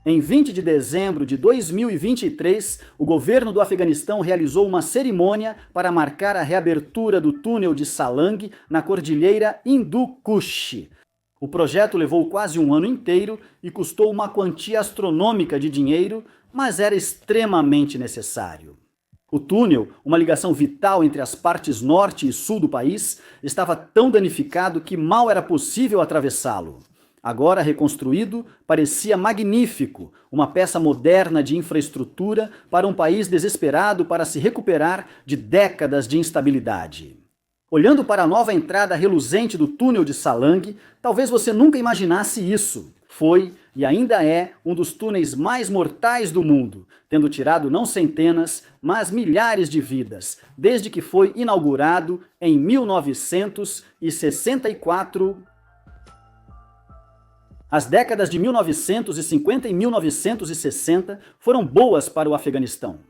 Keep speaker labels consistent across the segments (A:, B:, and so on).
A: Em 20 de dezembro de 2023, o governo do Afeganistão realizou uma cerimônia para marcar a reabertura do túnel de Salang na cordilheira Hindu Kush. O projeto levou quase um ano inteiro e custou uma quantia astronômica de dinheiro, mas era extremamente necessário. O túnel, uma ligação vital entre as partes norte e sul do país, estava tão danificado que mal era possível atravessá-lo. Agora reconstruído, parecia magnífico, uma peça moderna de infraestrutura para um país desesperado para se recuperar de décadas de instabilidade. Olhando para a nova entrada reluzente do túnel de Salang, talvez você nunca imaginasse isso. Foi e ainda é um dos túneis mais mortais do mundo, tendo tirado não centenas, mas milhares de vidas, desde que foi inaugurado em 1964. As décadas de 1950 e 1960 foram boas para o Afeganistão.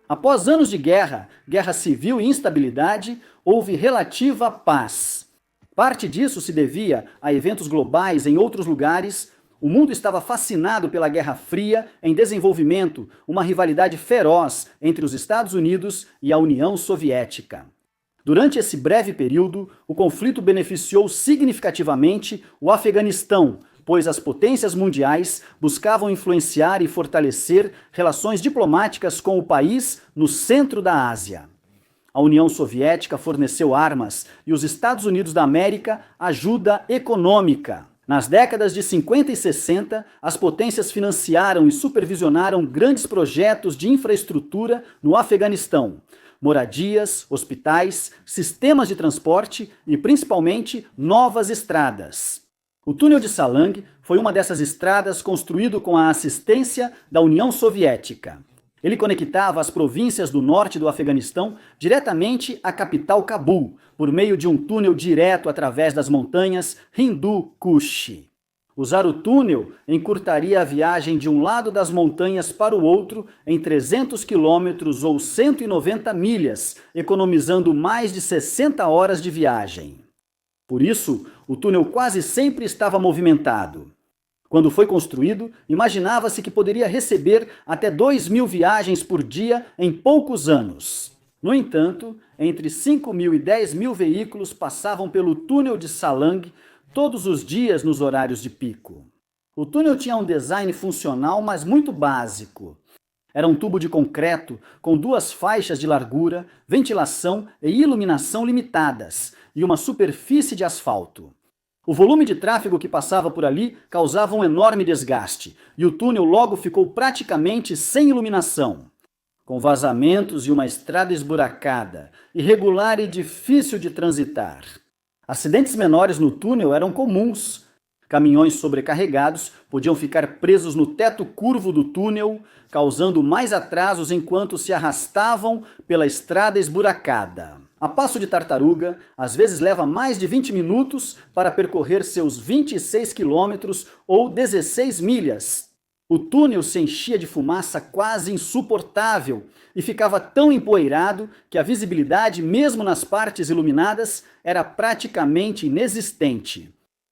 A: Após anos de guerra, guerra civil e instabilidade, houve relativa paz. Parte disso se devia a eventos globais em outros lugares. O mundo estava fascinado pela Guerra Fria, em desenvolvimento, uma rivalidade feroz entre os Estados Unidos e a União Soviética. Durante esse breve período, o conflito beneficiou significativamente o Afeganistão, pois as potências mundiais buscavam influenciar e fortalecer relações diplomáticas com o país no centro da Ásia. A União Soviética forneceu armas e os Estados Unidos da América ajuda econômica. Nas décadas de 50 e 60, as potências financiaram e supervisionaram grandes projetos de infraestrutura no Afeganistão. Moradias, hospitais, sistemas de transporte e, principalmente, novas estradas. O túnel de Salang foi uma dessas estradas construído com a assistência da União Soviética. Ele conectava as províncias do norte do Afeganistão diretamente à capital Cabul, por meio de um túnel direto através das montanhas Hindu Kush. Usar o túnel encurtaria a viagem de um lado das montanhas para o outro em 300 quilômetros ou 190 milhas, economizando mais de 60 horas de viagem. Por isso, o túnel quase sempre estava movimentado. Quando foi construído, imaginava-se que poderia receber até 2.000 viagens por dia em poucos anos. No entanto, entre 5.000 e 10.000 veículos passavam pelo túnel de Salang todos os dias nos horários de pico. O túnel tinha um design funcional, mas muito básico. Era um tubo de concreto com 2 faixas de largura, ventilação e iluminação limitadas, e uma superfície de asfalto. O volume de tráfego que passava por ali causava um enorme desgaste, e o túnel logo ficou praticamente sem iluminação. Com vazamentos e uma estrada esburacada, irregular e difícil de transitar. Acidentes menores no túnel eram comuns. Caminhões sobrecarregados podiam ficar presos no teto curvo do túnel, causando mais atrasos enquanto se arrastavam pela estrada esburacada. A passo de tartaruga, às vezes leva mais de 20 minutos para percorrer seus 26 quilômetros ou 16 milhas. O túnel se enchia de fumaça quase insuportável e ficava tão empoeirado que a visibilidade, mesmo nas partes iluminadas, era praticamente inexistente.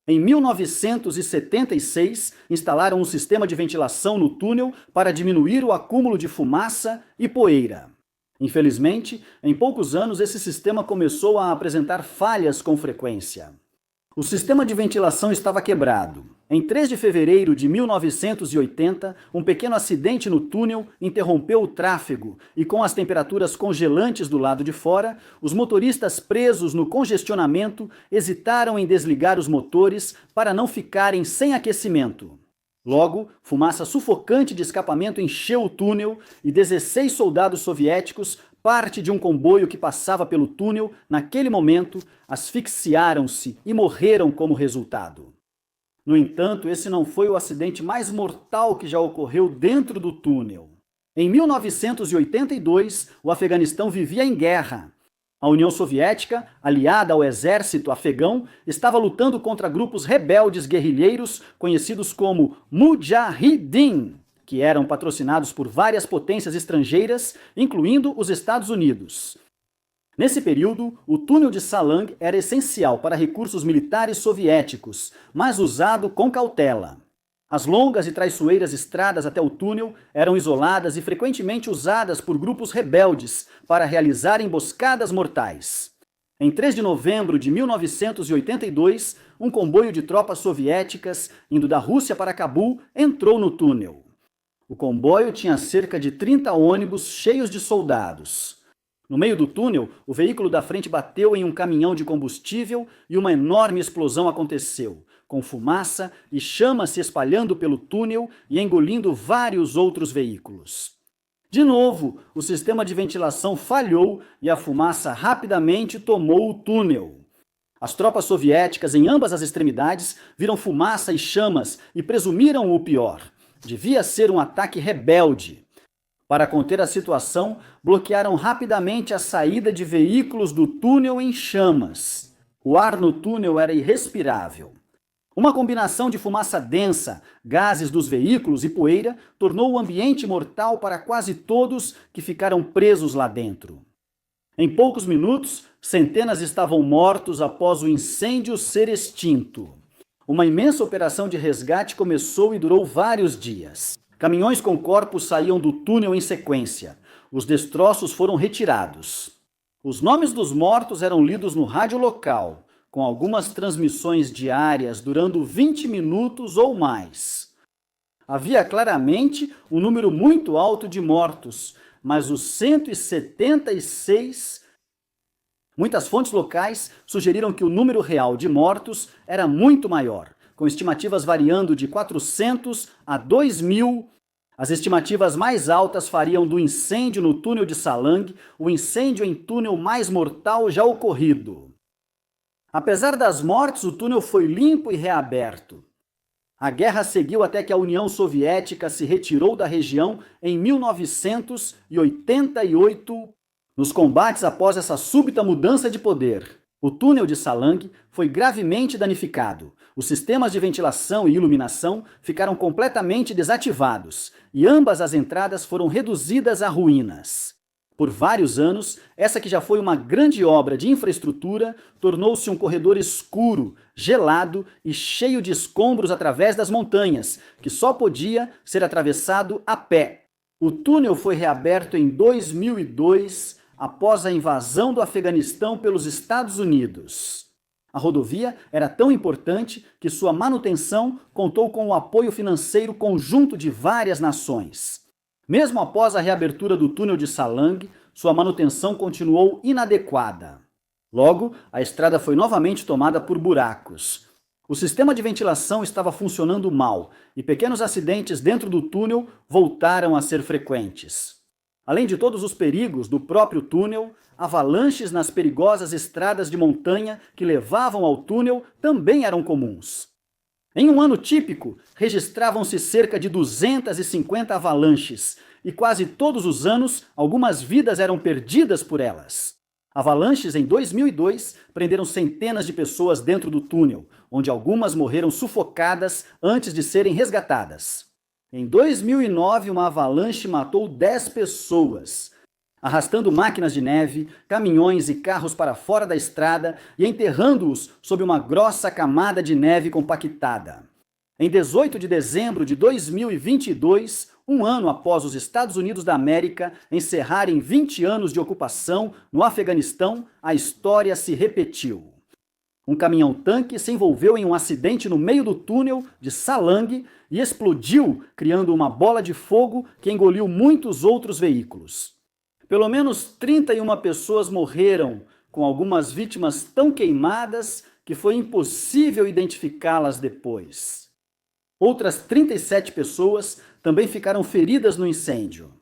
A: Em 1976, instalaram um sistema de ventilação no túnel para diminuir o acúmulo de fumaça e poeira. Infelizmente, em poucos anos esse sistema começou a apresentar falhas com frequência. O sistema de ventilação estava quebrado. Em 3 de fevereiro de 1980, um pequeno acidente no túnel interrompeu o tráfego e, com as temperaturas congelantes do lado de fora, os motoristas presos no congestionamento hesitaram em desligar os motores para não ficarem sem aquecimento. Logo, fumaça sufocante de escapamento encheu o túnel e 16 soldados soviéticos, parte de um comboio que passava pelo túnel, naquele momento, asfixiaram-se e morreram como resultado. No entanto, esse não foi o acidente mais mortal que já ocorreu dentro do túnel. Em 1982, o Afeganistão vivia em guerra. A União Soviética, aliada ao exército afegão, estava lutando contra grupos rebeldes guerrilheiros conhecidos como Mujahideen, que eram patrocinados por várias potências estrangeiras, incluindo os Estados Unidos. Nesse período, o túnel de Salang era essencial para recursos militares soviéticos, mas usado com cautela. As longas e traiçoeiras estradas até o túnel eram isoladas e frequentemente usadas por grupos rebeldes para realizar emboscadas mortais. Em 3 de novembro de 1982, um comboio de tropas soviéticas, indo da Rússia para Cabul, entrou no túnel. O comboio tinha cerca de 30 ônibus cheios de soldados. No meio do túnel, o veículo da frente bateu em um caminhão de combustível e uma enorme explosão aconteceu, com fumaça e chamas se espalhando pelo túnel e engolindo vários outros veículos. De novo, o sistema de ventilação falhou e a fumaça rapidamente tomou o túnel. As tropas soviéticas em ambas as extremidades viram fumaça e chamas e presumiram o pior. Devia ser um ataque rebelde. Para conter a situação, bloquearam rapidamente a saída de veículos do túnel em chamas. O ar no túnel era irrespirável. Uma combinação de fumaça densa, gases dos veículos e poeira tornou o ambiente mortal para quase todos que ficaram presos lá dentro. Em poucos minutos, centenas estavam mortos após o incêndio ser extinto. Uma imensa operação de resgate começou e durou vários dias. Caminhões com corpos saíam do túnel em sequência. Os destroços foram retirados. Os nomes dos mortos eram lidos no rádio local, com algumas transmissões diárias durando 20 minutos ou mais. Havia claramente um número muito alto de mortos, mas os 176... Muitas fontes locais sugeriram que o número real de mortos era muito maior, com estimativas variando de 400 a 2.000. As estimativas mais altas fariam do incêndio no túnel de Salang o incêndio em túnel mais mortal já ocorrido. Apesar das mortes, o túnel foi limpo e reaberto. A guerra seguiu até que a União Soviética se retirou da região em 1988. Nos combates após essa súbita mudança de poder, o túnel de Salang foi gravemente danificado. Os sistemas de ventilação e iluminação ficaram completamente desativados e ambas as entradas foram reduzidas a ruínas. Por vários anos, essa que já foi uma grande obra de infraestrutura tornou-se um corredor escuro, gelado e cheio de escombros através das montanhas, que só podia ser atravessado a pé. O túnel foi reaberto em 2002, após a invasão do Afeganistão pelos Estados Unidos. A rodovia era tão importante que sua manutenção contou com o apoio financeiro conjunto de várias nações. Mesmo após a reabertura do túnel de Salang, sua manutenção continuou inadequada. Logo, a estrada foi novamente tomada por buracos. O sistema de ventilação estava funcionando mal e pequenos acidentes dentro do túnel voltaram a ser frequentes. Além de todos os perigos do próprio túnel, avalanches nas perigosas estradas de montanha que levavam ao túnel também eram comuns. Em um ano típico, registravam-se cerca de 250 avalanches, e quase todos os anos, algumas vidas eram perdidas por elas. Avalanches em 2002 prenderam centenas de pessoas dentro do túnel, onde algumas morreram sufocadas antes de serem resgatadas. Em 2009, uma avalanche matou 10 pessoas, arrastando máquinas de neve, caminhões e carros para fora da estrada e enterrando-os sob uma grossa camada de neve compactada. Em 18 de dezembro de 2022, um ano após os Estados Unidos da América encerrarem 20 anos de ocupação no Afeganistão, a história se repetiu. Um caminhão-tanque se envolveu em um acidente no meio do túnel de Salang e explodiu, criando uma bola de fogo que engoliu muitos outros veículos. Pelo menos 31 pessoas morreram, com algumas vítimas tão queimadas que foi impossível identificá-las depois. Outras 37 pessoas também ficaram feridas no incêndio.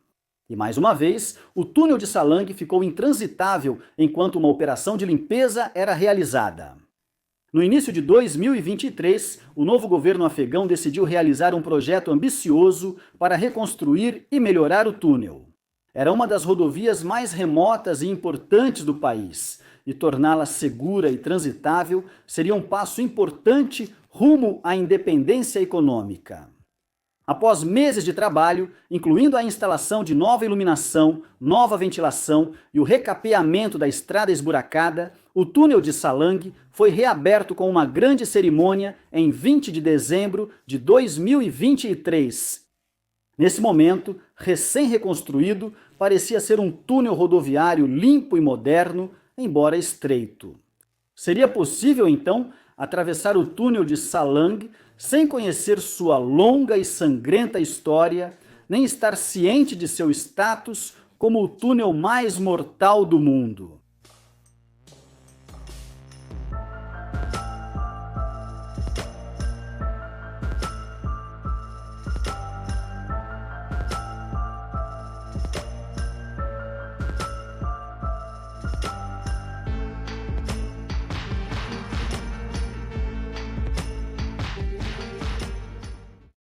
A: E mais uma vez, o túnel de Salang ficou intransitável enquanto uma operação de limpeza era realizada. No início de 2023, o novo governo afegão decidiu realizar um projeto ambicioso para reconstruir e melhorar o túnel. Era uma das rodovias mais remotas e importantes do país, e torná-la segura e transitável seria um passo importante rumo à independência econômica. Após meses de trabalho, incluindo a instalação de nova iluminação, nova ventilação e o recapeamento da estrada esburacada, o túnel de Salang foi reaberto com uma grande cerimônia em 20 de dezembro de 2023. Nesse momento, recém-reconstruído, parecia ser um túnel rodoviário limpo e moderno, embora estreito. Seria possível, então, atravessar o túnel de Salang sem conhecer sua longa e sangrenta história, nem estar ciente de seu status como o túnel mais mortal do mundo.